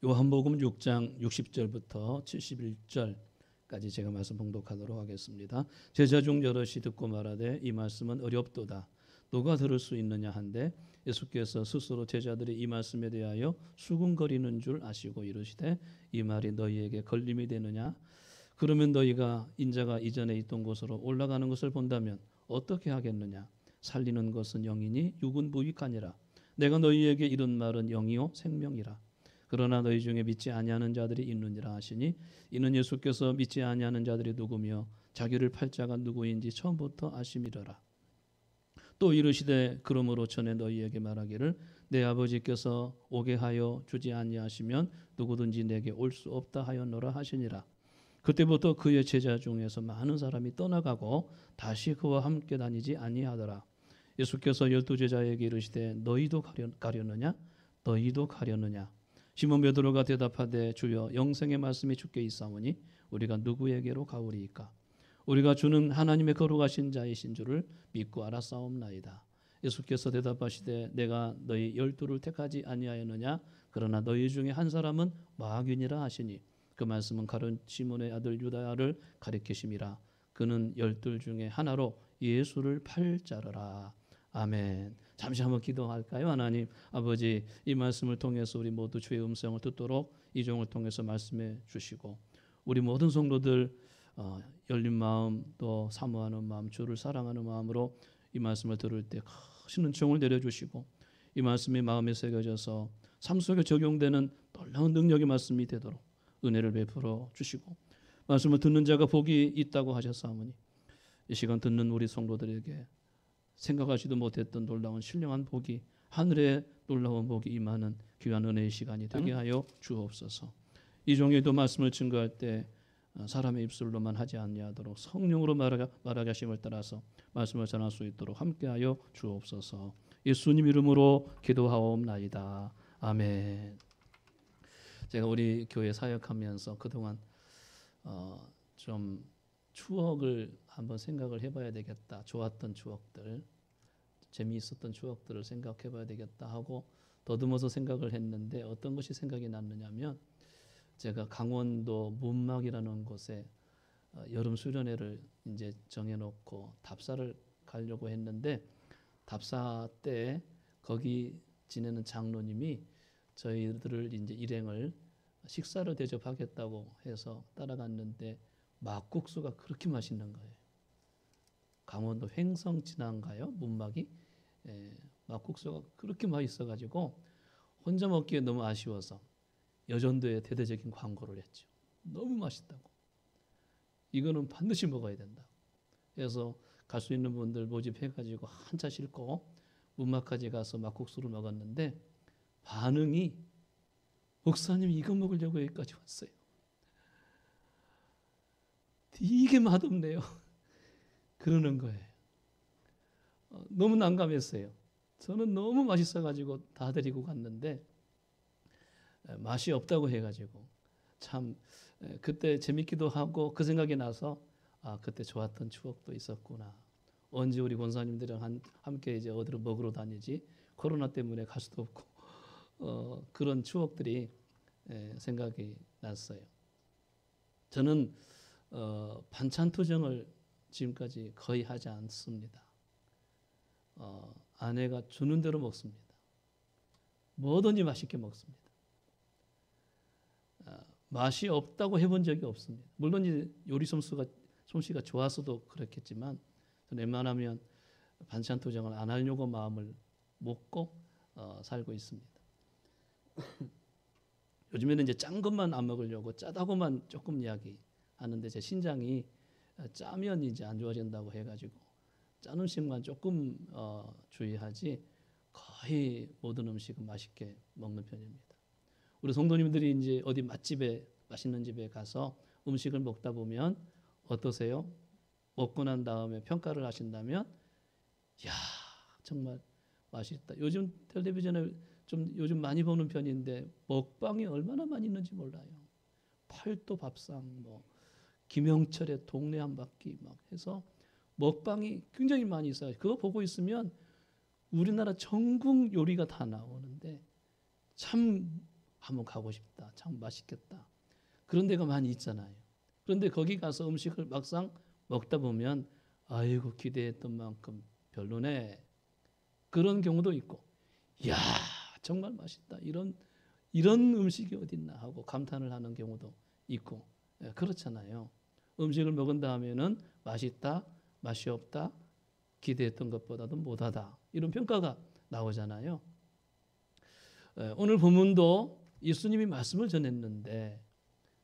요한복음 6장 60절부터 71절까지 제가 말씀 봉독하도록 하겠습니다. 제자 중 여럿이 듣고 말하되 이 말씀은 어렵도다. 누가 들을 수 있느냐 한데 예수께서 스스로 제자들이 이 말씀에 대하여 수군거리는 줄 아시고 이르시되 이 말이 너희에게 걸림이 되느냐? 그러면 너희가 인자가 이전에 있던 곳으로 올라가는 것을 본다면 어떻게 하겠느냐? 살리는 것은 영이니 육은 무익하니라. 내가 너희에게 이른 말은 영이요 생명이라. 그러나 너희 중에 믿지 아니하는 자들이 있느니라 하시니 이는 예수께서 믿지 아니하는 자들이 누구며 자기를 팔 자가 누구인지 처음부터 아심이더라. 또 이르시되 그러므로 전에 너희에게 말하기를 내 아버지께서 오게 하여 주지 아니하시면 누구든지 내게 올 수 없다 하였노라 하시니라. 그때부터 그의 제자 중에서 많은 사람이 떠나가고 다시 그와 함께 다니지 아니하더라. 예수께서 12 제자에게 이르시되 너희도 가려느냐? 너희도 가려느냐? 시몬 베드로가 대답하되 주여 영생의 말씀이 주께 있사오니 우리가 누구에게로 가오리이까? 우리가 주는 하나님의 거룩하신 자이신 줄을 믿고 알았사옵나이다. 예수께서 대답하시되 내가 너희 12를 택하지 아니하였느냐? 그러나 너희 중에 한 사람은 마귀니라 하시니 그 말씀은 가룟 시몬의 아들 유다를 가리키심이라. 그는 12 중에 하나로 예수를 팔 자더라. 아멘. 잠시 한번 기도할까요? 하나님 아버지, 이 말씀을 통해서 우리 모두 주의 음성을 듣도록 이 종을 통해서 말씀해 주시고 우리 모든 성도들 열린 마음 또 사모하는 마음, 주를 사랑하는 마음으로 이 말씀을 들을 때 크신 은총을 내려주시고 이 말씀이 마음에 새겨져서 삶 속에 적용되는 놀라운 능력의 말씀이 되도록 은혜를 베풀어 주시고 말씀을 듣는 자가 복이 있다고 하셨사오니 이 시간 듣는 우리 성도들에게 생각하지도 못했던 놀라운 신령한 복이, 하늘의 놀라운 복이 임하는 귀한 은혜의 시간이 되게 하여 주옵소서. 이 종이도 말씀을 증거할 때 사람의 입술로만 하지 아니하도록 성령으로 말하게 하심을 따라서 말씀을 전할 수 있도록 함께하여 주옵소서. 예수님 이름으로 기도하옵나이다. 아멘. 제가 우리 교회 사역하면서 그동안 좀 추억을 한번 생각을 해봐야 되겠다. 좋았던 추억들, 재미있었던 추억들을 생각해봐야 되겠다 하고 더듬어서 생각을 했는데 어떤 것이 생각이 났느냐면 제가 강원도 문막이라는 곳에 여름 수련회를 이제 정해놓고 답사를 가려고 했는데 답사 때 거기 지내는 장로님이 저희들을 이제 일행을 식사를 대접하겠다고 해서 따라갔는데 막국수가 그렇게 맛있는 거예요. 강원도 횡성 진안가요? 문막이 막국수가 그렇게 맛있어가지고 혼자 먹기에 너무 아쉬워서 여전도에 대대적인 광고를 했죠. 너무 맛있다고. 이거는 반드시 먹어야 된다. 그래서 갈 수 있는 분들 모집해가지고 한 차 싣고 문막까지 가서 막국수를 먹었는데 반응이 목사님 이거 먹으려고 여기까지 왔어요. 되게 맛없네요. 그러는 거예요. 너무 난감했어요. 저는 너무 맛있어가지고 다 데리고 갔는데 맛이 없다고 해가지고 참 그때 재밌기도 하고 그 생각이 나서 그때 좋았던 추억도 있었구나. 언제 우리 권사님들이랑 함께 이제 어디로 먹으러 다니지? 코로나 때문에 갈 수도 없고 그런 추억들이 생각이 났어요. 저는 반찬 투정을 지금까지 거의 하지 않습니다. 아내가 주는 대로 먹습니다. 뭐든지 맛있게 먹습니다. 맛이 없다고 해본 적이 없습니다. 물론 이제 요리 솜씨가 좋아서도 그렇겠지만 저는 웬만하면 반찬 투정을 안 하려고 마음을 먹고 살고 있습니다. 요즘에는 이제 짠 것만 안 먹으려고 짜다고만 조금 이야기하는데 제 신장이 짜면 이제 안 좋아진다고 해가지고 짠 음식만 조금 주의하지 거의 모든 음식은 맛있게 먹는 편입니다. 우리 성도님들이 이제 어디 맛집에 맛있는 집에 가서 음식을 먹다 보면 어떠세요? 먹고 난 다음에 평가를 하신다면 야 정말 맛있다. 요즘 텔레비전에 좀 요즘 많이 보는 편인데 먹방이 얼마나 많이 있는지 몰라요. 팔도 밥상 뭐 김영철의 동네 한 바퀴 막 해서 먹방이 굉장히 많이 있어요. 그거 보고 있으면 우리나라 전국 요리가 다 나오는데 참 한번 가고 싶다. 참 맛있겠다. 그런 데가 많이 있잖아요. 그런데 거기 가서 음식을 막상 먹다 보면 아이고 기대했던 만큼 별로네. 그런 경우도 있고, 이야 정말 맛있다. 이런 음식이 어딨나 하고 감탄을 하는 경우도 있고, 그렇잖아요. 음식을 먹은 다음에는 맛있다, 맛이 없다, 기대했던 것보다도 못하다, 이런 평가가 나오잖아요. 오늘 본문도 예수님이 말씀을 전했는데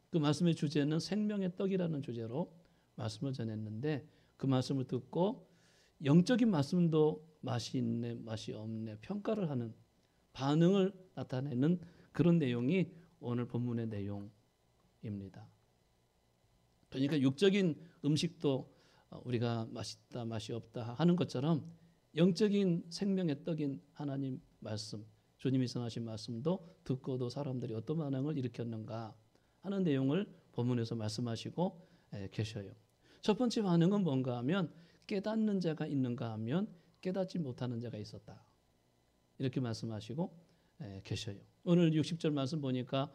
그 말씀의 주제는 생명의 떡이라는 주제로 말씀을 전했는데 그 말씀을 듣고 영적인 말씀도 맛이 있네, 맛이 없네 평가를 하는 반응을 나타내는 그런 내용이 오늘 본문의 내용입니다. 그러니까 육적인 음식도 우리가 맛있다, 맛이 없다 하는 것처럼 영적인 생명의 떡인 하나님 말씀, 주님이 전하신 말씀도 듣고도 사람들이 어떤 반응을 일으켰는가 하는 내용을 본문에서 말씀하시고 계셔요. 첫 번째 반응은 뭔가 하면 깨닫는 자가 있는가 하면 깨닫지 못하는 자가 있었다. 이렇게 말씀하시고 계셔요. 오늘 60절 말씀 보니까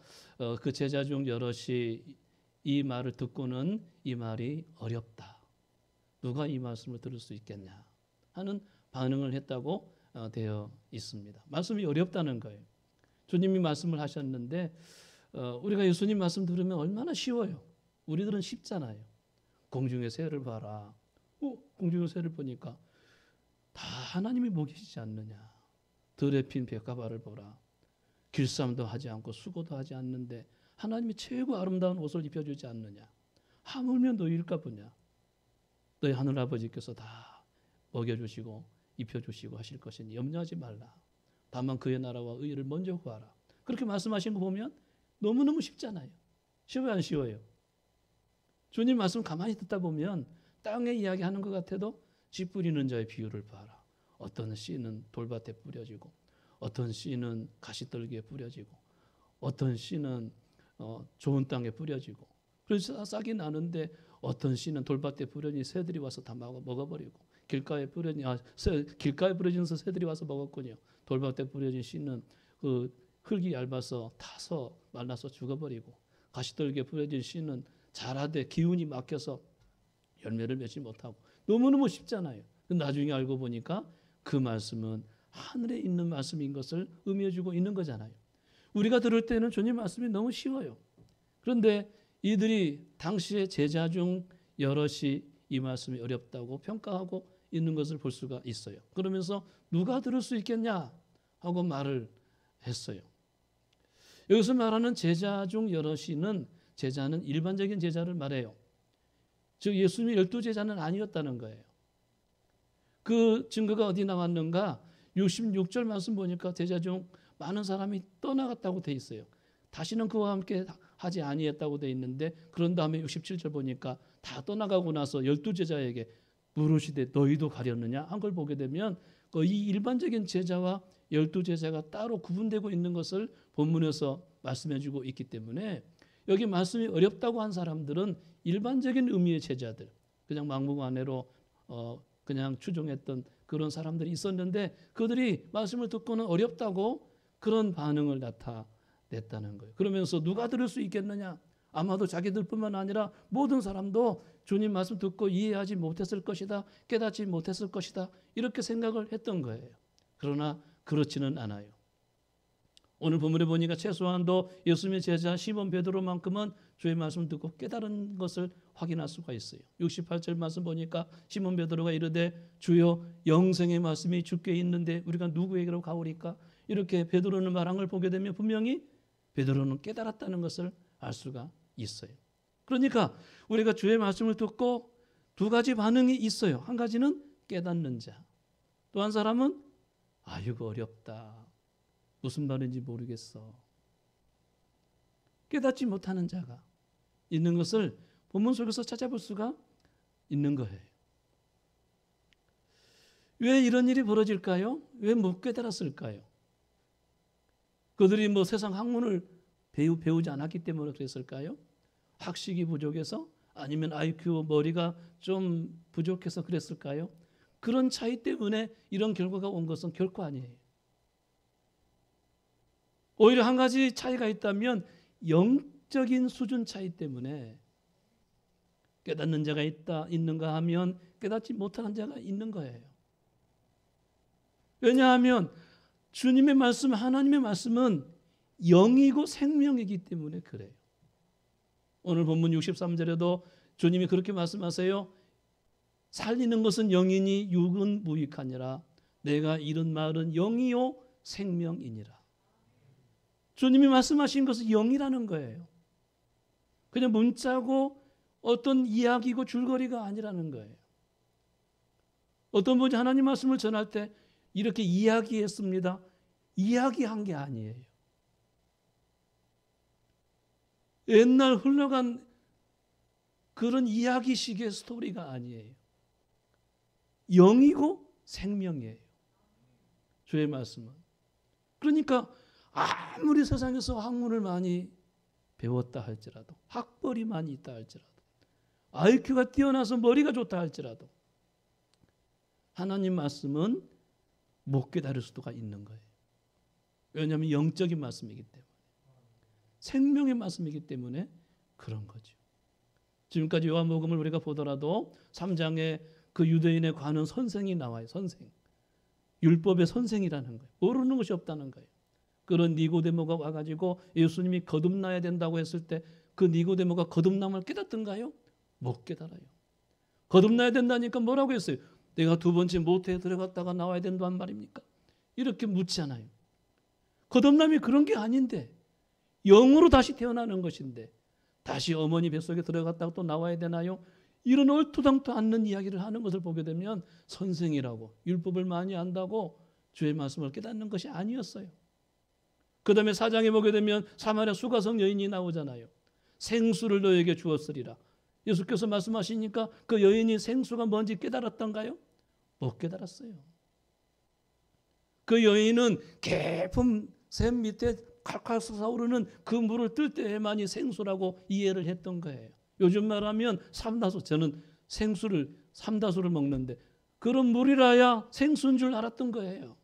그 제자 중 여럿이 이 말을 듣고는 이 말이 어렵다. 누가 이 말씀을 들을 수 있겠냐 하는 반응을 했다고 되어 있습니다. 말씀이 어렵다는 거예요. 주님이 말씀을 하셨는데 우리가 예수님 말씀 들으면 얼마나 쉬워요. 우리들은 쉽잖아요. 공중의 새를 봐라. 공중의 새를 보니까 다 하나님이 먹이시지 않느냐. 들에 핀 볏가마를 보라. 길쌈도 하지 않고 수고도 하지 않는데 하나님이 최고 아름다운 옷을 입혀주지 않느냐. 하물며 너희일까 보냐. 너희 하늘아버지께서 다 먹여주시고 입혀주시고 하실 것이니 염려하지 말라. 다만 그의 나라와 의를 먼저 구하라. 그렇게 말씀하신 거 보면 너무너무 쉽잖아요. 쉬워요, 안 쉬워요? 주님 말씀 가만히 듣다 보면 땅에 이야기하는 것 같아도 씨 뿌리는 자의 비유를 봐라. 어떤 씨는 돌밭에 뿌려지고 어떤 씨는 가시떨기에 뿌려지고 어떤 씨는 좋은 땅에 뿌려지고 그래서 싹이 나는데 어떤 씨는 돌밭에 뿌려진 새들이 와서 다 먹어버리고 길가에 뿌려진 새들이 와서 먹었군요. 돌밭에 뿌려진 씨는 그 흙이 얇아서 타서 말라서 죽어버리고 가시떨기에 뿌려진 씨는 자라되 기운이 막혀서 열매를 맺지 못하고 너무너무 쉽잖아요. 나중에 알고 보니까 그 말씀은 하늘에 있는 말씀인 것을 의미해주고 있는 거잖아요. 우리가 들을 때는 주님 말씀이 너무 쉬워요. 그런데 이들이 당시에 제자 중 여럿이 이 말씀이 어렵다고 평가하고 있는 것을 볼 수가 있어요. 그러면서 누가 들을 수 있겠냐 하고 말을 했어요. 여기서 말하는 제자 중 여럿이는 제자는 일반적인 제자를 말해요. 즉 예수님의 12제자는 아니었다는 거예요. 그 증거가 어디 나왔는가? 66절 말씀 보니까 제자 중 많은 사람이 떠나갔다고 돼 있어요. 다시는 그와 함께 하지 아니했다고 돼 있는데 그런 다음에 67절 보니까 다 떠나가고 나서 12제자에게 물으시되 너희도 가렸느냐 한 걸 보게 되면 이 일반적인 제자와 12제자가 따로 구분되고 있는 것을 본문에서 말씀해주고 있기 때문에 여기 말씀이 어렵다고 한 사람들은 일반적인 의미의 제자들, 그냥 막무가내로 그냥 추종했던 그런 사람들이 있었는데 그들이 말씀을 듣고는 어렵다고 그런 반응을 나타냈다는 거예요. 그러면서 누가 들을 수 있겠느냐? 아마도 자기들뿐만 아니라 모든 사람도 주님 말씀 듣고 이해하지 못했을 것이다, 깨닫지 못했을 것이다 이렇게 생각을 했던 거예요. 그러나 그렇지는 않아요. 오늘 본문에 보니까 최소한도 예수님의 제자 시몬 베드로만큼은 주의 말씀을 듣고 깨달은 것을 확인할 수가 있어요. 68절 말씀 보니까 시몬 베드로가 이르되 주여 영생의 말씀이 주께 있는데 우리가 누구에게로 가오리까? 이렇게 베드로는 말한 걸 보게 되면 분명히 베드로는 깨달았다는 것을 알 수가 있어요. 그러니까 우리가 주의 말씀을 듣고 두 가지 반응이 있어요. 한 가지는 깨닫는 자, 또 한 사람은 이거 어렵다. 무슨 말인지 모르겠어. 깨닫지 못하는 자가 있는 것을 본문 속에서 찾아볼 수가 있는 거예요. 왜 이런 일이 벌어질까요? 왜 못 깨달았을까요? 그들이 세상 학문을 배우지 않았기 때문에 그랬을까요? 학식이 부족해서? 아니면 IQ 머리가 좀 부족해서 그랬을까요? 그런 차이 때문에 이런 결과가 온 것은 결코 아니에요. 오히려 한 가지 차이가 있다면 영적인 수준 차이 때문에 깨닫는 자가 있는가 하면 깨닫지 못하는 자가 있는 거예요. 왜냐하면 주님의 말씀, 하나님의 말씀은 영이고 생명이기 때문에 그래요. 오늘 본문 63절에도 주님이 그렇게 말씀하세요. 살리는 것은 영이니 육은 무익하니라. 내가 이른 말은 영이요 생명이니라. 주님이 말씀하신 것은 영이라는 거예요. 그냥 문자고 어떤 이야기고 줄거리가 아니라는 거예요. 어떤 분이 하나님 말씀을 전할 때 이렇게 이야기했습니다. 이야기한 게 아니에요. 옛날 흘러간 그런 이야기식의 스토리가 아니에요. 영이고 생명이에요. 주의 말씀은. 그러니까 아무리 세상에서 학문을 많이 배웠다 할지라도, 학벌이 많이 있다 할지라도, IQ가 뛰어나서 머리가 좋다 할지라도 하나님 말씀은 못 깨달을 수가 있는 거예요. 왜냐하면 영적인 말씀이기 때문에, 생명의 말씀이기 때문에 그런 거죠. 지금까지 요한복음을 우리가 보더라도 3장에 그 유대인에 관한 선생이 나와요. 선생. 율법의 선생이라는 거예요. 모르는 것이 없다는 거예요. 그런 니고데모가 와가지고 예수님이 거듭나야 된다고 했을 때 그 니고데모가 거듭남을 깨닫던가요? 못 깨달아요. 거듭나야 된다니까 뭐라고 했어요? 내가 두 번째 모태에 들어갔다가 나와야 된다는 말입니까? 이렇게 묻잖아요. 거듭남이 그런 게 아닌데, 영으로 다시 태어나는 것인데 다시 어머니 뱃속에 들어갔다가 또 나와야 되나요? 이런 얼토당토 않는 이야기를 하는 것을 보게 되면 선생이라고, 율법을 많이 안다고 주의 말씀을 깨닫는 것이 아니었어요. 그 다음에 4장에 보게 되면 사마리아 수가성 여인이 나오잖아요. 생수를 너에게 주었으리라. 예수께서 말씀하시니까 그 여인이 생수가 뭔지 깨달았던가요? 못 깨달았어요. 그 여인은 깊은 샘 밑에 칼칼 솟아오르는 그 물을 뜰 때에만이 생수라고 이해를 했던 거예요. 요즘 말하면 삼다수, 저는 생수를 삼다수를 먹는데 그런 물이라야 생수인 줄 알았던 거예요.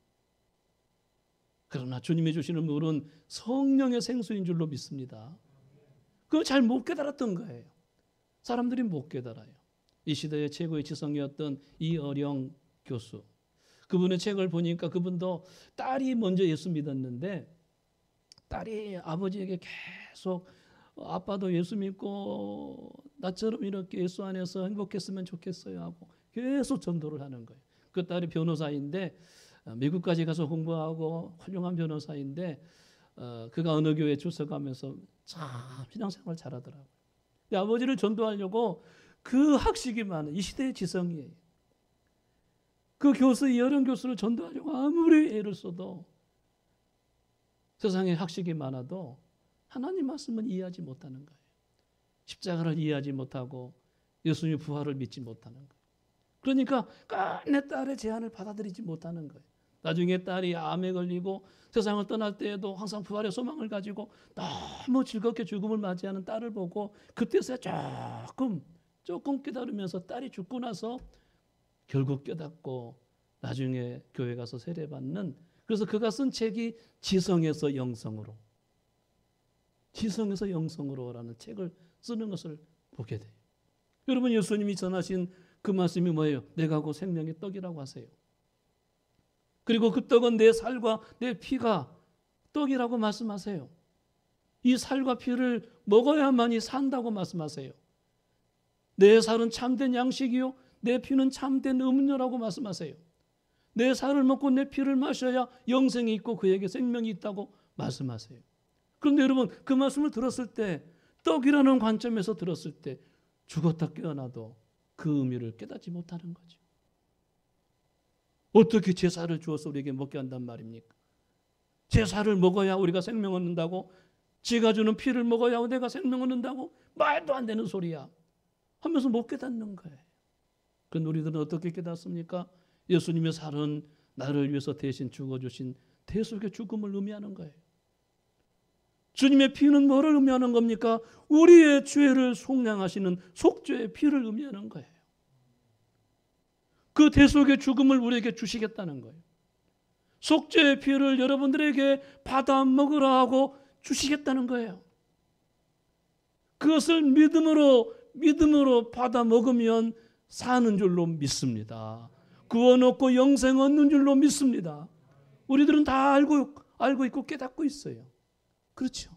그러나 주님이 주시는 물은 성령의 생수인 줄로 믿습니다. 그거 잘 못 깨달았던 거예요. 사람들이 못 깨달아요. 이 시대의 최고의 지성이었던 이어령 교수, 그분의 책을 보니까 그분도 딸이 먼저 예수 믿었는데 딸이 아버지에게 계속 아빠도 예수 믿고 나처럼 이렇게 예수 안에서 행복했으면 좋겠어요 하고 계속 전도를 하는 거예요. 그 딸이 변호사인데 미국까지 가서 공부하고 훌륭한 변호사인데 그가 어느 교회에 출석하면서 참 신앙생활 잘하더라고요. 아버지를 전도하려고 그 학식이 많은 이 시대의 지성이에요. 그 교수, 이어령 교수를 전도하려고 아무리 애를 써도 세상에 학식이 많아도 하나님 말씀은 이해하지 못하는 거예요. 십자가를 이해하지 못하고 예수님의 부활을 믿지 못하는 거예요. 그러니까 끝내 딸의 제안을 받아들이지 못하는 거예요. 나중에 딸이 암에 걸리고 세상을 떠날 때에도 항상 부활의 소망을 가지고 너무 즐겁게 죽음을 맞이하는 딸을 보고 그때서야 조금 깨달으면서 딸이 죽고 나서 결국 깨닫고 나중에 교회 가서 세례받는, 그래서 그가 쓴 책이 지성에서 영성으로, 지성에서 영성으로라는 책을 쓰는 것을 보게 돼요. 여러분, 예수님이 전하신 그 말씀이 뭐예요? 내가 곧 생명의 떡이라고 하세요. 그리고 그 떡은 내 살과 내 피가 떡이라고 말씀하세요. 이 살과 피를 먹어야만이 산다고 말씀하세요. 내 살은 참된 양식이요 내 피는 참된 음료라고 말씀하세요. 내 살을 먹고 내 피를 마셔야 영생이 있고 그에게 생명이 있다고 말씀하세요. 그런데 여러분, 그 말씀을 들었을 때, 떡이라는 관점에서 들었을 때 죽었다 깨어나도 그 의미를 깨닫지 못하는 거죠. 어떻게 제사를 주어서 우리에게 먹게 한단 말입니까? 제사를 먹어야 우리가 생명 얻는다고? 지가 주는 피를 먹어야 내가 생명 얻는다고? 말도 안 되는 소리야 하면서 못 깨닫는 거예요. 그런데 우리들은 어떻게 깨닫습니까? 예수님의 살은 나를 위해서 대신 죽어주신 대속의 죽음을 의미하는 거예요. 주님의 피는 뭐를 의미하는 겁니까? 우리의 죄를 속량하시는 속죄의 피를 의미하는 거예요. 그 대속의 죽음을 우리에게 주시겠다는 거예요. 속죄의 피를 여러분들에게 받아 먹으라 하고 주시겠다는 거예요. 그것을 믿음으로 받아 먹으면 사는 줄로 믿습니다. 구원 얻고 영생 얻는 줄로 믿습니다. 우리들은 다 알고 있고 깨닫고 있어요. 그렇죠.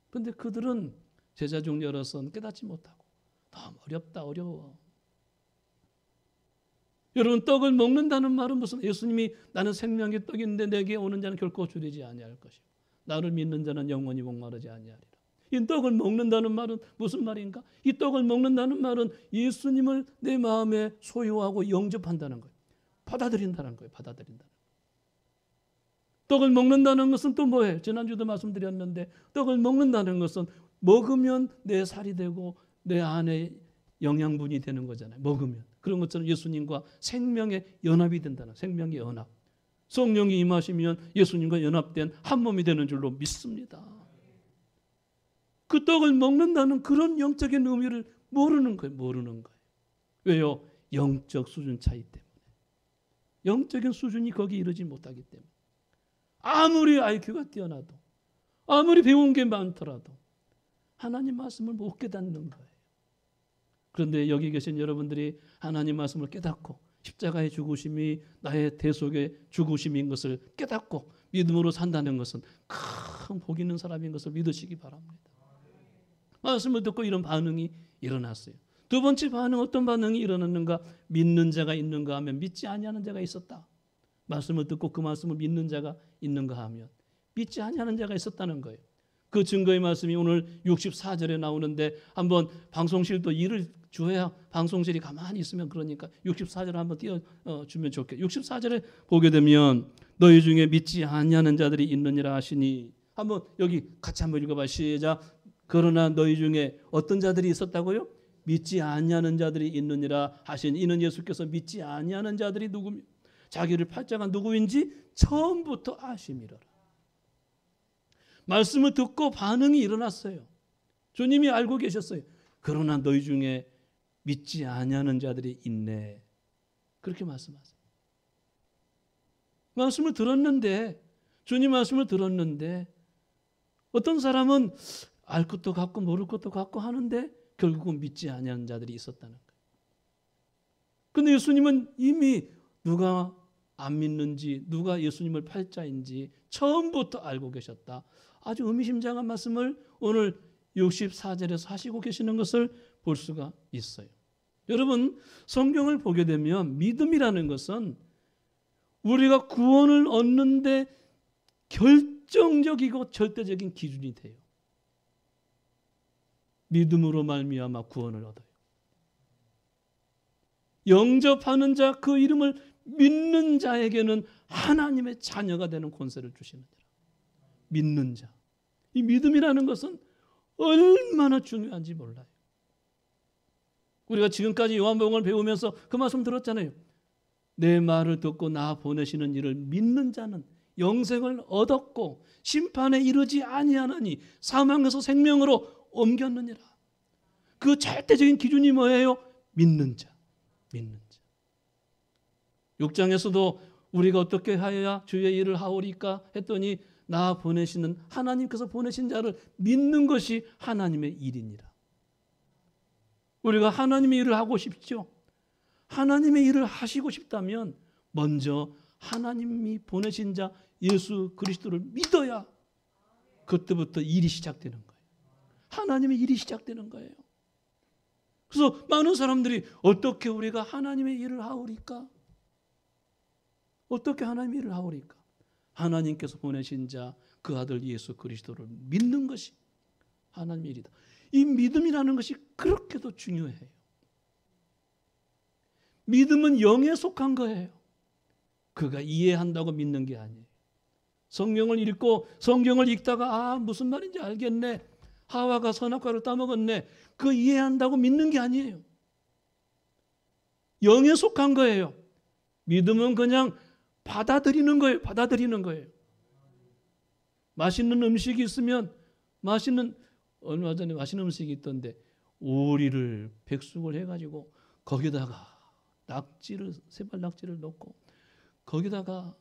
그런데 그들은 제자 중 여럿은 깨닫지 못하고 너무 어려워. 여러분, 떡을 먹는다는 말은 무슨, 예수님이 나는 생명의 떡인데 내게 오는 자는 결코 줄이지 아니할 것이고 나를 믿는 자는 영원히 목마르지 아니하리라. 이 떡을 먹는다는 말은 무슨 말인가? 이 떡을 먹는다는 말은 예수님을 내 마음에 소유하고 영접한다는 거예요. 받아들인다는 거예요. 떡을 먹는다는 것은 또 뭐예요? 지난주도 말씀드렸는데 떡을 먹는다는 것은 먹으면 내 살이 되고 내 안에 영양분이 되는 거잖아요. 먹으면. 그런 것처럼 예수님과 생명의 연합이 된다는, 생명의 연합. 성령이 임하시면 예수님과 연합된 한 몸이 되는 줄로 믿습니다. 그 떡을 먹는다는 그런 영적인 의미를 모르는 거예요. 왜요? 영적 수준 차이 때문에. 영적인 수준이 거기 이르지 못하기 때문에. 아무리 IQ가 뛰어나도, 아무리 배운 게 많더라도 하나님 말씀을 못 깨닫는 거예요. 그런데 여기 계신 여러분들이 하나님 말씀을 깨닫고 십자가의 죽으심이 나의 대속의 죽으심인 것을 깨닫고 믿음으로 산다는 것은 큰 복 있는 사람인 것을 믿으시기 바랍니다. 말씀을 듣고 이런 반응이 일어났어요. 두 번째 반응, 어떤 반응이 일어났는가? 믿는 자가 있는가 하면 믿지 아니하는 자가 있었다. 말씀을 듣고 그 말씀을 믿는 자가 있는가 하면 믿지 아니하는 자가 있었다는 거예요. 그 증거의 말씀이 오늘 64절에 나오는데, 한번 방송실도 일을 주어야 방송실이 가만히 있으면, 그러니까 64절을 한번 띄워주면 좋겠어요. 64절에 보게 되면 너희 중에 믿지 아니하는 자들이 있느니라 하시니, 한번 여기 같이 한번 읽어봐. 시작. 그러나 너희 중에 어떤 자들이 있었다고요? 믿지 아니하는 자들이 있느니라 하시니, 이는 예수께서 믿지 아니하는 자들이 누구며 자기를 팔자가 누구인지 처음부터 아심이로라. 말씀을 듣고 반응이 일어났어요. 주님이 알고 계셨어요. 그러나 너희 중에 믿지 아니하는 자들이 있네. 그렇게 말씀하세요. 말씀을 들었는데, 주님 말씀을 들었는데 어떤 사람은 알 것도 같고 모를 것도 같고 하는데 결국은 믿지 아니하는 자들이 있었다는 거예요. 그런데 예수님은 이미 누가 안 믿는지, 누가 예수님을 팔자인지 처음부터 알고 계셨다. 아주 의미심장한 말씀을 오늘 64절에서 하시고 계시는 것을 볼 수가 있어요. 여러분, 성경을 보게 되면 믿음이라는 것은 우리가 구원을 얻는데 결정적이고 절대적인 기준이 돼요. 믿음으로 말미암아 구원을 얻어요. 영접하는 자, 그 이름을 믿는 자에게는 하나님의 자녀가 되는 권세를 주시느니라. 믿는 자. 이 믿음이라는 것은 얼마나 중요한지 몰라요. 우리가 지금까지 요한복음을 배우면서 그 말씀 들었잖아요. 내 말을 듣고 나 보내시는 이를 믿는 자는 영생을 얻었고 심판에 이르지 아니하나니 사망에서 생명으로 옮겼느니라. 그 절대적인 기준이 뭐예요? 믿는 자. 믿는 자. 6장에서도 우리가 어떻게 하여야 주의 일을 하오리까 했더니 나 보내시는 하나님께서 보내신 자를 믿는 것이 하나님의 일이니라. 우리가 하나님의 일을 하고 싶죠. 하나님의 일을 하시고 싶다면 먼저 하나님이 보내신 자 예수 그리스도를 믿어야 그때부터 일이 시작되는 거예요. 하나님의 일이 시작되는 거예요. 그래서 많은 사람들이 어떻게 우리가 하나님의 일을 하오리까? 어떻게 하나님의 일을 하오리까? 하나님께서 보내신 자 그 아들 예수 그리스도를 믿는 것이 하나님의 일이다. 이 믿음이라는 것이 그렇게도 중요해요. 믿음은 영에 속한 거예요. 그가 이해한다고 믿는 게 아니에요. 성경을 읽고 성경을 읽다가 무슨 말인지 알겠네. 하와가 선악과를 따먹었네. 그 이해한다고 믿는 게 아니에요. 영에 속한 거예요. 믿음은 그냥 받아들이는 거예요. 받아들이는 거예요. 맛있는 음식이 있으면 얼마 전에 맛있는 음식이 있던데 오리를 백숙을 해가지고 거기다가 낙지를 세발 낙지를 넣고 거기다가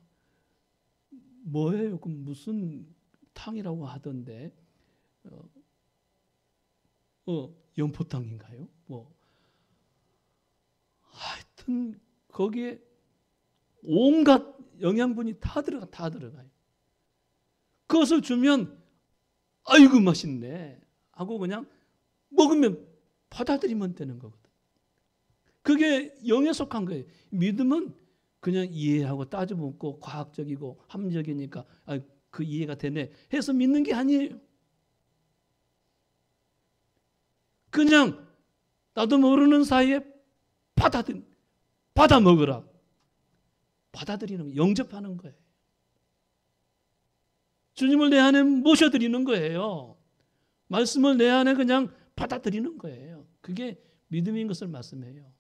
뭐예요? 그 무슨 탕이라고 하던데 연포탕인가요? 뭐 하여튼 거기에 온갖 영양분이 다 들어가요. 그것을 주면 아이고 맛있네 하고 그냥 먹으면 받아들이면 되는 거거든. 그게 영에 속한 거예요. 믿음은 그냥 이해하고 따져먹고 과학적이고 합리적이니까 그 이해가 되네 해서 믿는 게 아니에요. 그냥 나도 모르는 사이에 받아 먹으라. 받아들이는 거, 영접하는 거예요. 주님을 내 안에 모셔드리는 거예요. 말씀을 내 안에 그냥 받아들이는 거예요. 그게 믿음인 것을 말씀해요.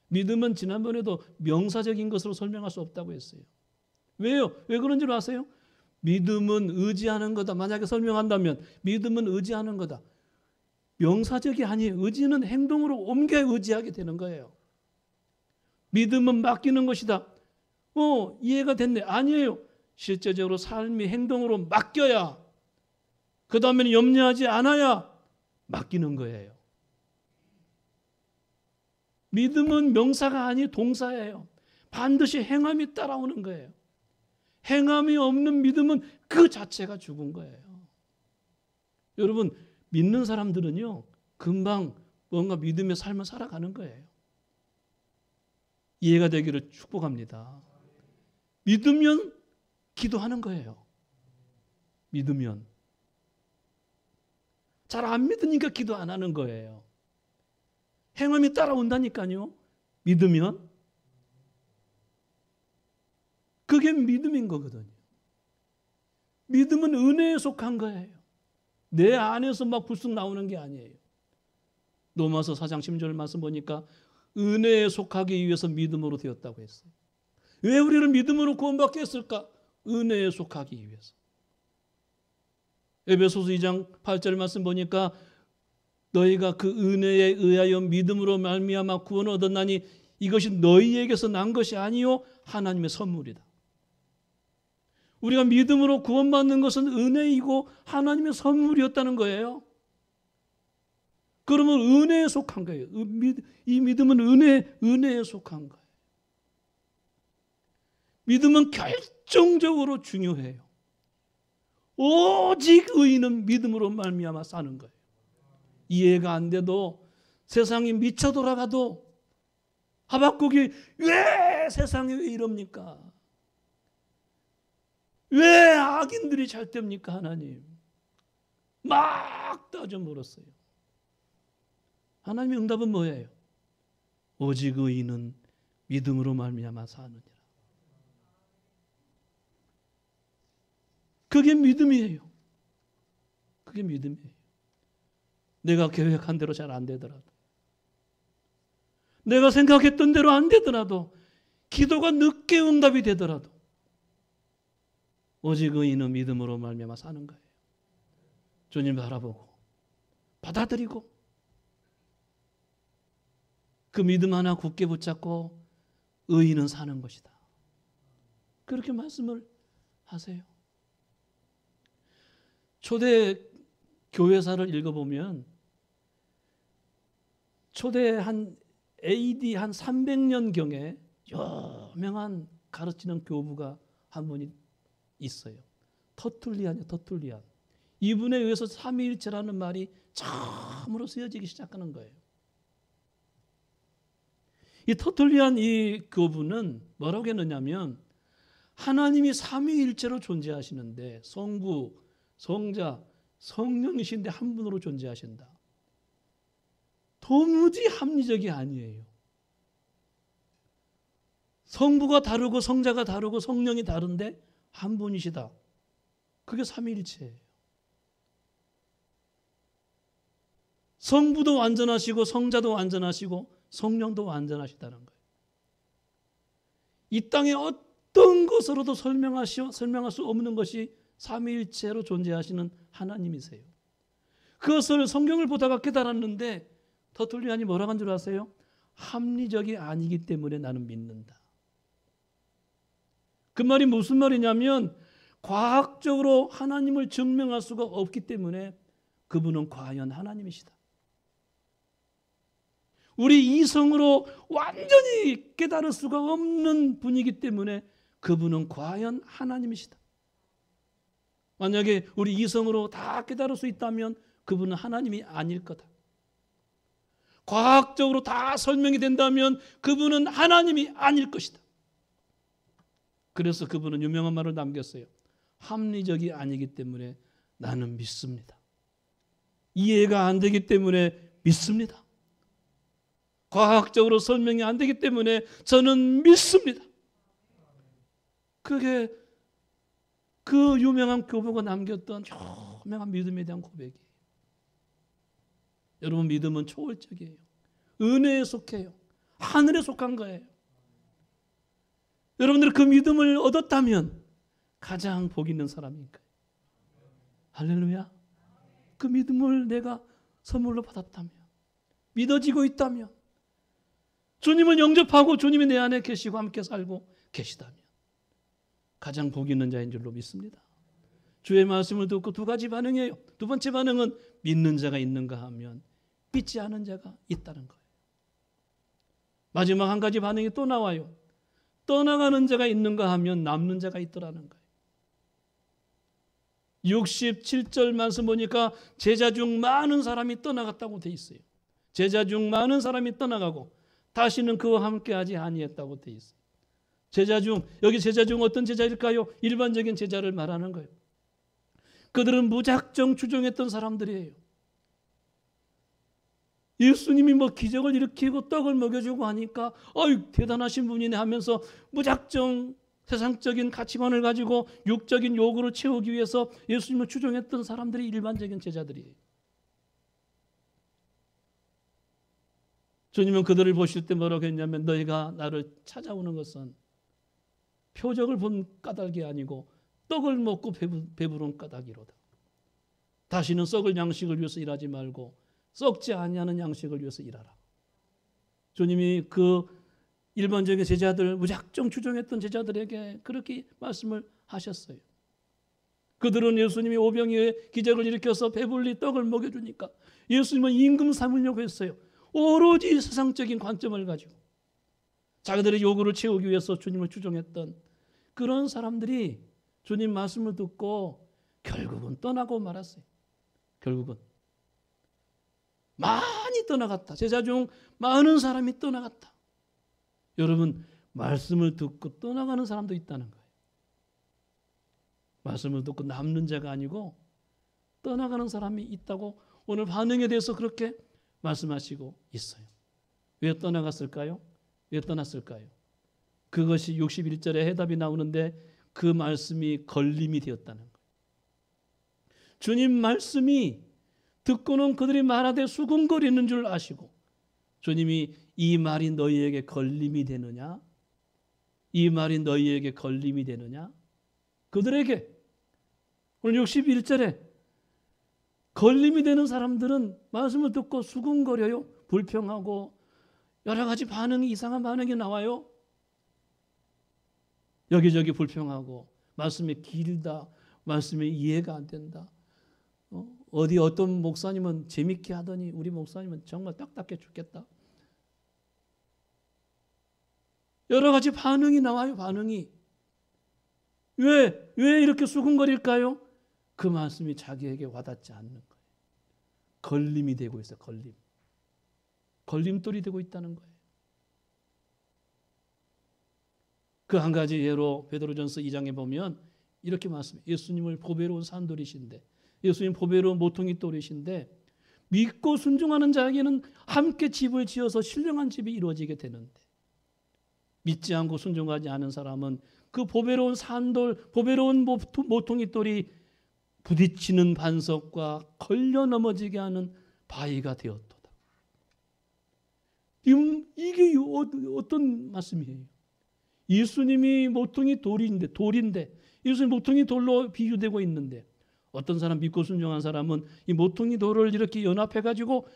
믿음은 지난번에도 명사적인 것으로 설명할 수 없다고 했어요. 왜요? 왜 그런 줄 아세요? 믿음은 의지하는 거다. 만약에 설명한다면 믿음은 의지하는 거다. 명사적이 아니에요. 의지는 행동으로 옮겨 의지하게 되는 거예요. 믿음은 맡기는 것이다. 이해가 됐네. 아니에요. 실제적으로 삶이 행동으로 맡겨야, 그 다음에는 염려하지 않아야 맡기는 거예요. 믿음은 명사가 아니 동사예요. 반드시 행함이 따라오는 거예요. 행함이 없는 믿음은 그 자체가 죽은 거예요. 여러분, 믿는 사람들은요, 금방 뭔가 믿음의 삶을 살아가는 거예요. 이해가 되기를 축복합니다. 믿으면 기도하는 거예요. 믿으면. 잘 안 믿으니까 기도 안 하는 거예요. 행함이 따라온다니까요. 믿으면. 그게 믿음인 거거든요. 믿음은 은혜에 속한 거예요. 내 안에서 막 불쑥 나오는 게 아니에요. 로마서 4장 10절 말씀 보니까 은혜에 속하기 위해서 믿음으로 되었다고 했어요. 왜 우리를 믿음으로 구원받게 했을까? 은혜에 속하기 위해서. 에베소서 2장 8절 말씀 보니까 너희가 그 은혜에 의하여 믿음으로 말미암아 구원을 얻었나니 이것이 너희에게서 난 것이 아니요 하나님의 선물이다. 우리가 믿음으로 구원받는 것은 은혜이고 하나님의 선물이었다는 거예요. 그러면 은혜에 속한 거예요. 이 믿음은 은혜에 속한 거예요. 믿음은 결정적으로 중요해요. 오직 의인은 믿음으로 말미암아 사는 거예요. 이해가 안 돼도, 세상이 미쳐 돌아가도, 하박국이 왜 세상이 왜 이럽니까? 왜 악인들이 잘 됩니까? 하나님 막 따져 물었어요. 하나님의 응답은 뭐예요? 오직 의인은 믿음으로 말미암아 사느니라. 그게 믿음이에요. 그게 믿음이에요. 내가 계획한 대로 잘 안 되더라도, 내가 생각했던 대로 안 되더라도, 기도가 늦게 응답이 되더라도 오직 의인은 믿음으로 말미암아 사는 거예요. 주님 바라보고 받아들이고 그 믿음 하나 굳게 붙잡고 의인은 사는 것이다. 그렇게 말씀을 하세요. 초대 교회사를 읽어보면 초대 한 AD 한 300년경에 유명한 가르치는 교부가 한 분이 있어요. 터툴리안이요, 터툴리안. 이분에 의해서 삼위일체라는 말이 처음으로 쓰여지기 시작하는 거예요. 이 터툴리안 이 교부는 뭐라고 했느냐면, 하나님이 삼위일체로 존재하시는데 성부, 성자, 성령이신데 한 분으로 존재하신다. 도무지 합리적이 아니에요. 성부가 다르고 성자가 다르고 성령이 다른데 한 분이시다. 그게 삼위일체예요. 성부도 완전하시고 성자도 완전하시고 성령도 완전하시다는 거예요. 이 땅에 어떤 것으로도 설명할 수 없는 것이 삼위일체로 존재하시는 하나님이세요. 그것을 성경을 보다가 깨달았는데 터툴리안이 뭐라고 한 줄 아세요? 합리적이 아니기 때문에 나는 믿는다. 그 말이 무슨 말이냐면, 과학적으로 하나님을 증명할 수가 없기 때문에 그분은 과연 하나님이시다. 우리 이성으로 완전히 깨달을 수가 없는 분이기 때문에 그분은 과연 하나님이시다. 만약에 우리 이성으로 다 깨달을 수 있다면 그분은 하나님이 아닐 거다. 과학적으로 다 설명이 된다면 그분은 하나님이 아닐 것이다. 그래서 그분은 유명한 말을 남겼어요. 합리적이 아니기 때문에 나는 믿습니다. 이해가 안 되기 때문에 믿습니다. 과학적으로 설명이 안 되기 때문에 저는 믿습니다. 그게 그 유명한 교부가 남겼던 유명한 믿음에 대한 고백이에요. 여러분, 믿음은 초월적이에요. 은혜에 속해요. 하늘에 속한 거예요. 여러분들이 그 믿음을 얻었다면 가장 복 있는 사람인 거예요. 할렐루야. 그 믿음을 내가 선물로 받았다면, 믿어지고 있다면, 주님을 영접하고 주님이 내 안에 계시고 함께 살고 계시다면 가장 복 있는 자인 줄로 믿습니다. 주의 말씀을 듣고 두 가지 반응이에요. 두 번째 반응은 믿는 자가 있는가 하면 믿지 않은 자가 있다는 거예요. 마지막 한 가지 반응이 또 나와요. 떠나가는 자가 있는가 하면 남는 자가 있더라는 거예요. 67절 말씀 보니까 제자 중 많은 사람이 떠나갔다고 돼 있어요. 제자 중 많은 사람이 떠나가고 다시는 그와 함께하지 아니했다고 돼 있어요. 제자 중, 여기 제자 중 어떤 제자일까요? 일반적인 제자를 말하는 거예요. 그들은 무작정 추종했던 사람들이에요. 예수님이 뭐 기적을 일으키고 떡을 먹여주고 하니까 대단하신 분이네 하면서 무작정 세상적인 가치관을 가지고 육적인 요구를 채우기 위해서 예수님을 추종했던 사람들이 일반적인 제자들이에요. 주님은 그들을 보실 때 뭐라고 했냐면 너희가 나를 찾아오는 것은 표적을 본 까닭이 아니고 떡을 먹고 배부른 까닭이로다. 다시는 썩을 양식을 위해서 일하지 말고 썩지 아니하는 양식을 위해서 일하라. 주님이 그 일반적인 제자들, 무작정 추종했던 제자들에게 그렇게 말씀을 하셨어요. 그들은 예수님이 오병이어의 기적을 일으켜서 배불리 떡을 먹여주니까 예수님은 임금 삼으려고 했어요. 오로지 세상적인 관점을 가지고 자기들의 요구를 채우기 위해서 주님을 추종했던 그런 사람들이 주님 말씀을 듣고 결국은 떠나고 말았어요. 결국은 많이 떠나갔다. 제자 중 많은 사람이 떠나갔다. 여러분, 말씀을 듣고 떠나가는 사람도 있다는 거예요. 말씀을 듣고 남는 자가 아니고 떠나가는 사람이 있다고 오늘 반응에 대해서 그렇게 말씀하시고 있어요. 왜 떠나갔을까요? 왜 떠났을까요? 그것이 61절에 해답이 나오는데 그 말씀이 걸림이 되었다는 거예요. 주님 말씀이 듣고는 그들이 말하되 수군거리는 줄 아시고 주님이 이 말이 너희에게 걸림이 되느냐? 이 말이 너희에게 걸림이 되느냐? 그들에게 오늘 61절에 걸림이 되는 사람들은 말씀을 듣고 수군거려요. 불평하고 여러 가지 반응이 이상한 반응이 나와요. 여기저기 불평하고 말씀이 길다. 말씀이 이해가 안 된다. 어디 어떤 목사님은 재밌게 하더니 우리 목사님은 정말 딱딱해 죽겠다. 여러 가지 반응이 나와요. 반응이. 왜 이렇게 수군거릴까요? 그 말씀이 자기에게 와닿지 않는 거예요. 걸림이 되고 있어요. 걸림돌이 되고 있다는 거예요. 그 한 가지 예로 베드로전서 2장에 보면 이렇게 말씀해요. 예수님을 보배로운 산돌이신데 예수님 보배로운 모퉁이 돌이신데 믿고 순종하는 자에게는 함께 집을 지어서 신령한 집이 이루어지게 되는데 믿지 않고 순종하지 않은 사람은 그 보배로운 산돌, 보배로운 모퉁이 돌이 부딪히는 반석과 걸려 넘어지게 하는 바위가 되었도다. 이게 어떤 말씀이에요? 예수님이 모퉁이 돌인데 예수님 모퉁이 돌로 비유되고 있는데 어떤 사람 믿고 순종한 사람은 이 모퉁이 돌을 이렇게 연합해가지고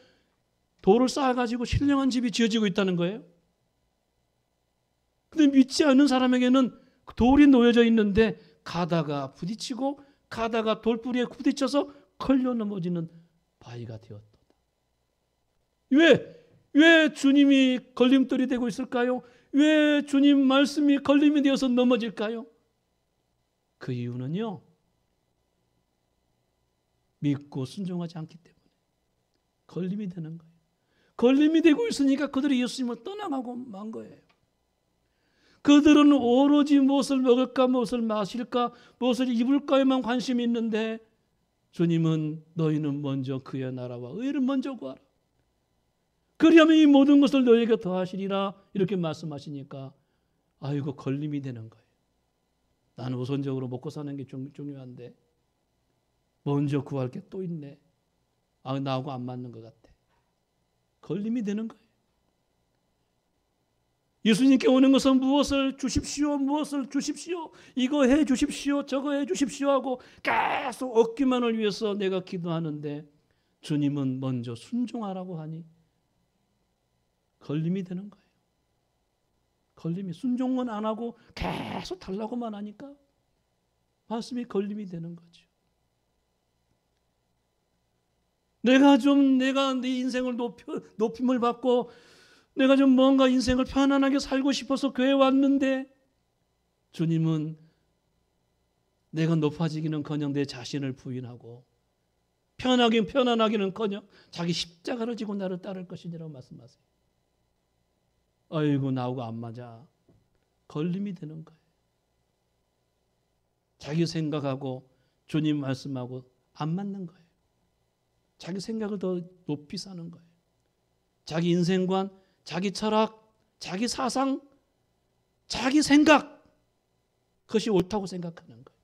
돌을 쌓아가지고 신령한 집이 지어지고 있다는 거예요. 근데 믿지 않는 사람에게는 돌이 놓여져 있는데 가다가 부딪히고 가다가 돌뿌리에 부딪혀서 걸려 넘어지는 바위가 되었다. 왜 주님이 걸림돌이 되고 있을까요? 왜 주님 말씀이 걸림이 되어서 넘어질까요? 그 이유는요, 믿고 순종하지 않기 때문에 걸림이 되는 거예요. 걸림이 되고 있으니까 그들이 예수님을 떠나가고 만 거예요. 그들은 오로지 무엇을 먹을까, 무엇을 마실까, 무엇을 입을까에만 관심이 있는데 주님은 너희는 먼저 그의 나라와 의를 먼저 구하라. 그리하면 이 모든 것을 너희에게 더하시리라 이렇게 말씀하시니까 아이고 걸림이 되는 거예요. 나는 우선적으로 먹고 사는 게 중요한데 먼저 구할 게 또 있네. 나하고 안 맞는 것 같아. 걸림이 되는 거예요. 예수님께 오는 것은 무엇을 주십시오, 무엇을 주십시오, 이거 해 주십시오, 저거 해 주십시오 하고 계속 얻기만을 위해서 내가 기도하는데 주님은 먼저 순종하라고 하니 걸림이 되는 거예요. 걸림이, 순종은 안 하고 계속 달라고만 하니까 말씀이 걸림이 되는 거죠. 내가 내 인생을 높임을 받고 내가 좀 뭔가 인생을 편안하게 살고 싶어서 교회에 왔는데 주님은 내가 높아지기는커녕 내 자신을 부인하고 편안하기는커녕 자기 십자가를 지고 나를 따를 것이니라고 말씀하세요. 아이고 나하고 안 맞아. 걸림이 되는 거예요. 자기 생각하고 주님 말씀하고 안 맞는 거예요. 자기 생각을 더 높이 사는 거예요. 자기 인생관, 자기 철학, 자기 사상, 자기 생각, 그것이 옳다고 생각하는 거예요.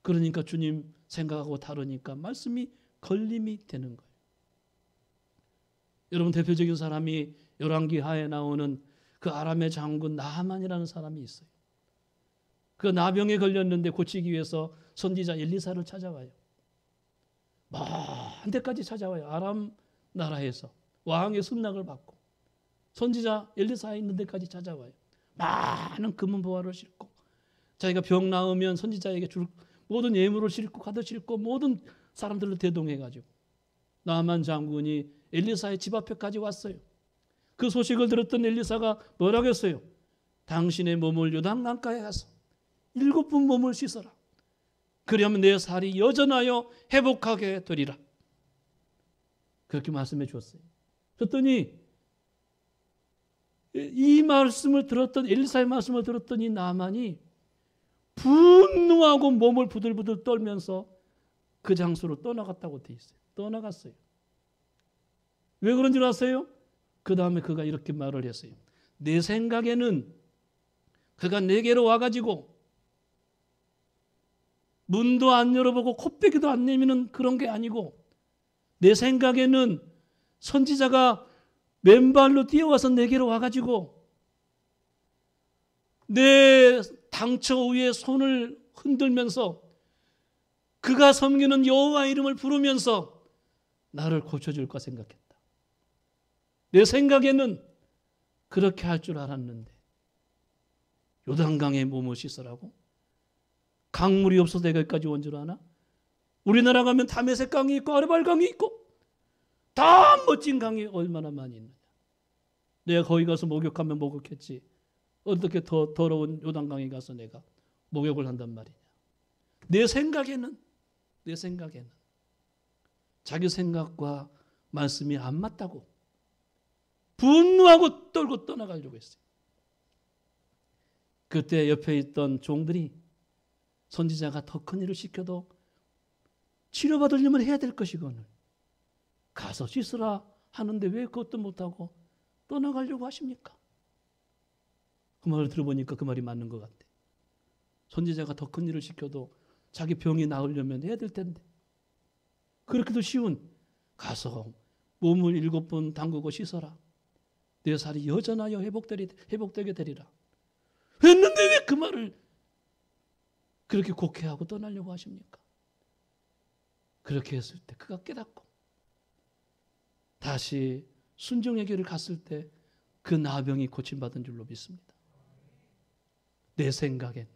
그러니까 주님 생각하고 다르니까 말씀이 걸림이 되는 거예요. 여러분 대표적인 사람이 열왕기하에 나오는 그 아람의 장군 나하만이라는 사람이 있어요. 그 나병에 걸렸는데 고치기 위해서 선지자 엘리사를 찾아와요. 먼 데까지 찾아와요. 아람 나라에서 왕의 승낙을 받고 선지자 엘리사에 있는 데까지 찾아와요. 많은 금은 보화를 싣고 자기가 병 나으면 선지자에게 줄 모든 예물을 싣고 가득 싣고 모든 사람들을 대동해가지고 나만 장군이 엘리사의 집 앞에까지 왔어요. 그 소식을 들었던 엘리사가 뭐라고 했어요? 당신의 몸을 요단강가에 가서 7번 몸을 씻어라. 그러면 내 살이 여전하여 회복하게 되리라. 그렇게 말씀해 주었어요. 그랬더니 이 말씀을 들었던 엘리사의 말씀을 들었던 이 나만이 분노하고 몸을 부들부들 떨면서 그 장소로 떠나갔다고 돼 있어요. 떠나갔어요. 왜 그런 줄 아세요? 그 다음에 그가 이렇게 말을 했어요. 내 생각에는 그가 내게로 와가지고 문도 안 열어보고 콧배기도 안 내미는 그런 게 아니고 내 생각에는 선지자가 맨발로 뛰어와서 내게로 와가지고 내 당처 위에 손을 흔들면서 그가 섬기는 여호와 이름을 부르면서 나를 고쳐줄까 생각했다. 내 생각에는 그렇게 할 줄 알았는데 요단강에 몸을 씻으라고? 강물이 없어서 내가 여기까지 온 줄 아나? 우리나라 가면 다메섹강이 있고 아르발강이 있고 다 멋진 강이 얼마나 많이 있느냐. 내가 거기 가서 목욕하면 목욕했지. 어떻게 더 더러운 요단강에 가서 내가 목욕을 한단 말이냐. 내 생각에는 자기 생각과 말씀이 안 맞다고 분노하고 떨고 떠나가려고 했어요. 그때 옆에 있던 종들이 선지자가 더 큰 일을 시켜도 치료받으려면 해야 될 것이거늘 가서 씻으라 하는데 왜 그것도 못하고 떠나가려고 하십니까? 그 말을 들어보니까 그 말이 맞는 것 같아. 선지자가 더 큰 일을 시켜도 자기 병이 나으려면 해야 될 텐데 그렇게도 쉬운 가서 몸을 7번 담그고 씻어라. 내 살이 여전하여 회복되게 되리라. 했는데 왜 그 말을 그렇게 곡해하고 떠나려고 하십니까? 그렇게 했을 때 그가 깨닫고 다시 순종의 길을 갔을 때 그 나병이 고침받은 줄로 믿습니다. 내 생각에는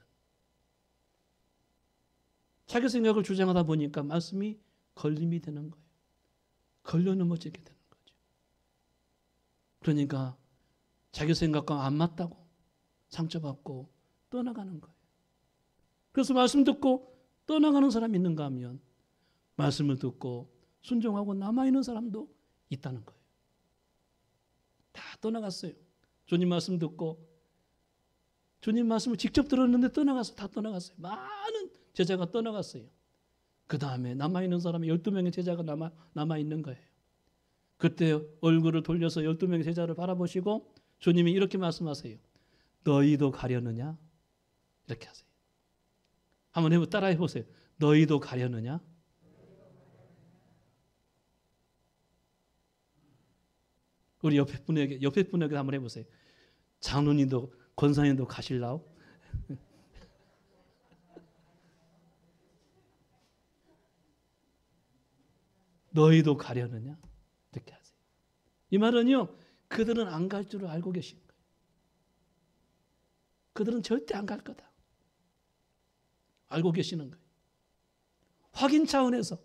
자기 생각을 주장하다 보니까 말씀이 걸림이 되는 거예요. 걸려 넘어지게 되는 거죠. 그러니까 자기 생각과 안 맞다고 상처받고 떠나가는 거예요. 그래서 말씀 듣고 떠나가는 사람이 있는가 하면 말씀을 듣고 순종하고 남아있는 사람도 있다는 거예요. 다 떠나갔어요. 주님 말씀 듣고 주님 말씀을 직접 들었는데 떠나갔어요. 다 떠나갔어요. 많은 제자가 떠나갔어요. 그 다음에 남아있는 사람이 12명의 제자가 남아있는 거예요. 그때 얼굴을 돌려서 12명의 제자를 바라보시고 주님이 이렇게 말씀하세요. 너희도 가려느냐? 이렇게 하세요. 한번 따라해 보세요. 너희도 가려느냐? 우리 옆에 분에게 한번 해보세요. 장로님도 권사님도 가실라오? 너희도 가려느냐? 이렇게 하세요. 이 말은요, 그들은 안 갈 줄을 알고 계신 거예요. 그들은 절대 안 갈 거다. 알고 계시는 거예요. 확인 차원에서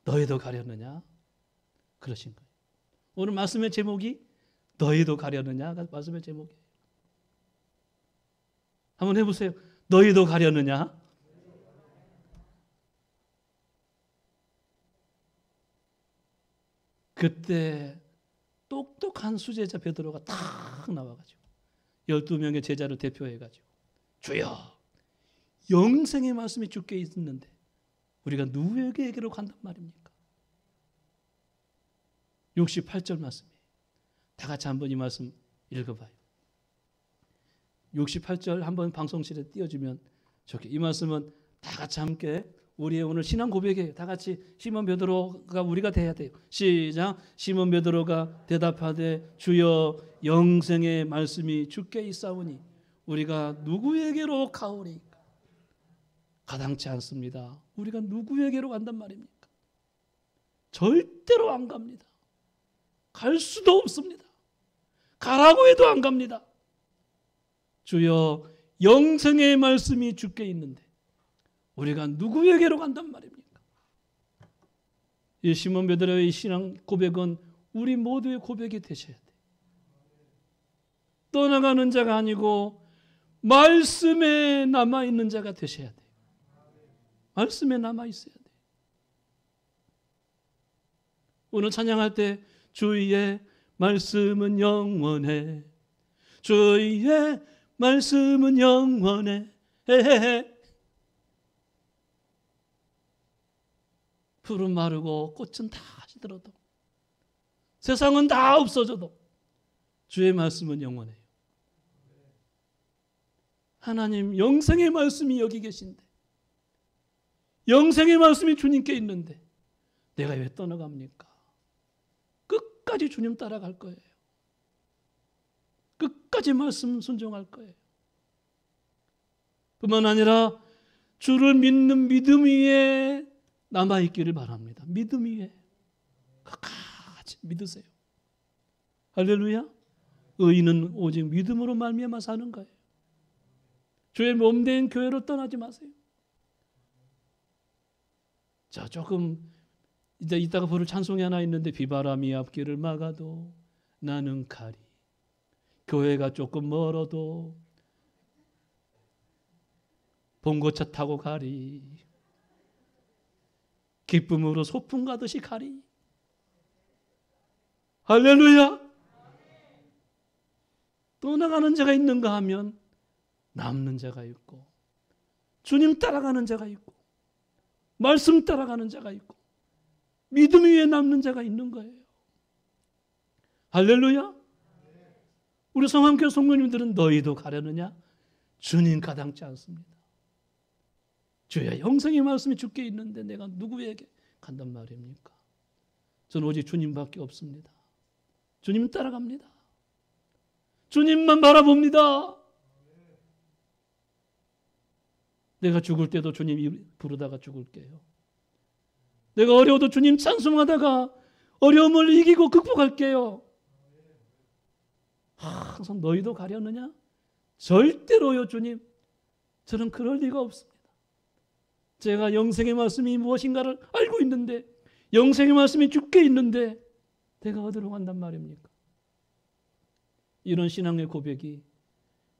너희도 가려느냐? 그러신 거예요. 오늘 말씀의 제목이 너희도 가려느냐가 말씀의 제목이에요. 한번 해보세요. 너희도 가려느냐? 그때 똑똑한 수제자 베드로가 탁 나와가지고 12명의 제자를 대표해가지고 주여 영생의 말씀이 주께 있는데 우리가 누구에게로 간단 말입니까? 68절 말씀이에요. 다 같이 한번 이 말씀 읽어봐요. 68절 한번 방송실에 띄워주면 좋게. 이 말씀은 다 같이 함께 우리의 오늘 신앙 고백이에요. 다 같이 시몬 베드로가 우리가 돼야 돼요. 시작. 시몬 베드로가 대답하되 주여 영생의 말씀이 주께 있사오니 우리가 누구에게로 가오리까? 가당치 않습니다. 우리가 누구에게로 간단 말입니까? 절대로 안 갑니다. 갈 수도 없습니다. 가라고 해도 안 갑니다. 주여 영생의 말씀이 주께 있는데 우리가 누구에게로 간단 말입니까? 이 시몬 베드로의 신앙 고백은 우리 모두의 고백이 되셔야 돼요. 떠나가는 자가 아니고 말씀에 남아있는 자가 되셔야 돼요. 말씀에 남아있어야 돼요. 오늘 찬양할 때 주의 말씀은 영원해. 주의 말씀은 영원해. 풀은 마르고 꽃은 다 시들어도 세상은 다 없어져도 주의 말씀은 영원해요. 하나님 영생의 말씀이 여기 계신데 영생의 말씀이 주님께 있는데 내가 왜 떠나갑니까? 끝까지 주님 따라갈 거예요. 끝까지 말씀 순종할 거예요. 뿐만 아니라 주를 믿는 믿음 위에 남아있기를 바랍니다. 믿음 위에 끝까지 믿으세요. 할렐루야. 의인은 오직 믿음으로 말미암아 사는 거예요. 주의 몸된 교회로 떠나지 마세요. 자, 조금 이제 이따가 부를 찬송이 하나 있는데 비바람이 앞길을 막아도 나는 가리. 교회가 조금 멀어도 봉고차 타고 가리. 기쁨으로 소풍 가듯이 가리. 할렐루야. 떠나가는 자가 있는가 하면 남는 자가 있고 주님 따라가는 자가 있고 말씀 따라가는 자가 있고 믿음 위에 남는 자가 있는 거예요. 할렐루야. 우리 성함교회 성도님들은 너희도 가려느냐? 주님 가당치 않습니다. 주의 영생의 말씀이 주께 있는데 내가 누구에게 간단 말입니까? 저는 오직 주님밖에 없습니다. 주님 따라갑니다. 주님만 바라봅니다. 내가 죽을 때도 주님 부르다가 죽을게요. 내가 어려워도 주님 찬송하다가 어려움을 이기고 극복할게요. 항상 너희도 가려느냐? 절대로요, 주님. 저는 그럴 리가 없습니다. 제가 영생의 말씀이 무엇인가를 알고 있는데, 영생의 말씀이 죽게 있는데 내가 어디로 간단 말입니까? 이런 신앙의 고백이,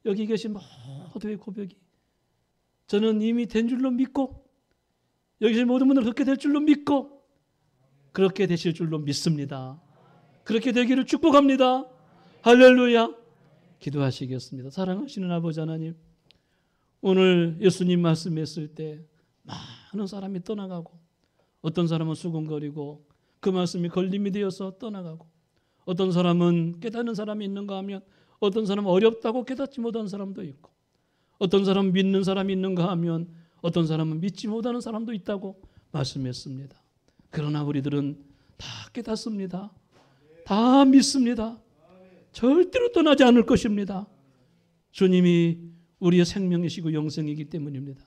여기 계신 모두의 고백이 저는 이미 된 줄로 믿고, 여기서 모든 분들 그렇게 될 줄로 믿고, 그렇게 되실 줄로 믿습니다. 그렇게 되기를 축복합니다. 할렐루야. 기도하시겠습니다. 사랑하시는 아버지 하나님, 오늘 예수님 말씀했을 때 많은 사람이 떠나가고, 어떤 사람은 수군거리고 그 말씀이 걸림이 되어서 떠나가고, 어떤 사람은 깨닫는 사람이 있는가 하면 어떤 사람은 어렵다고 깨닫지 못한 사람도 있고, 어떤 사람은 믿는 사람이 있는가 하면 어떤 사람은 믿지 못하는 사람도 있다고 말씀했습니다. 그러나 우리들은 다 깨닫습니다. 다 믿습니다. 절대로 떠나지 않을 것입니다. 주님이 우리의 생명이시고 영생이기 때문입니다.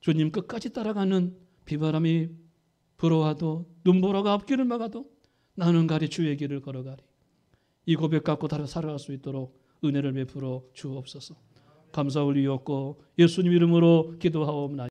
주님 끝까지 따라가는 비바람이 불어와도 눈보라가 앞길을 막아도 나는 가리 주의 길을 걸어가리. 이 고백 갖고 살아갈 수 있도록 은혜를 베풀어 주옵소서. 감사 올리옵고 예수님 이름으로 기도하옵나이다.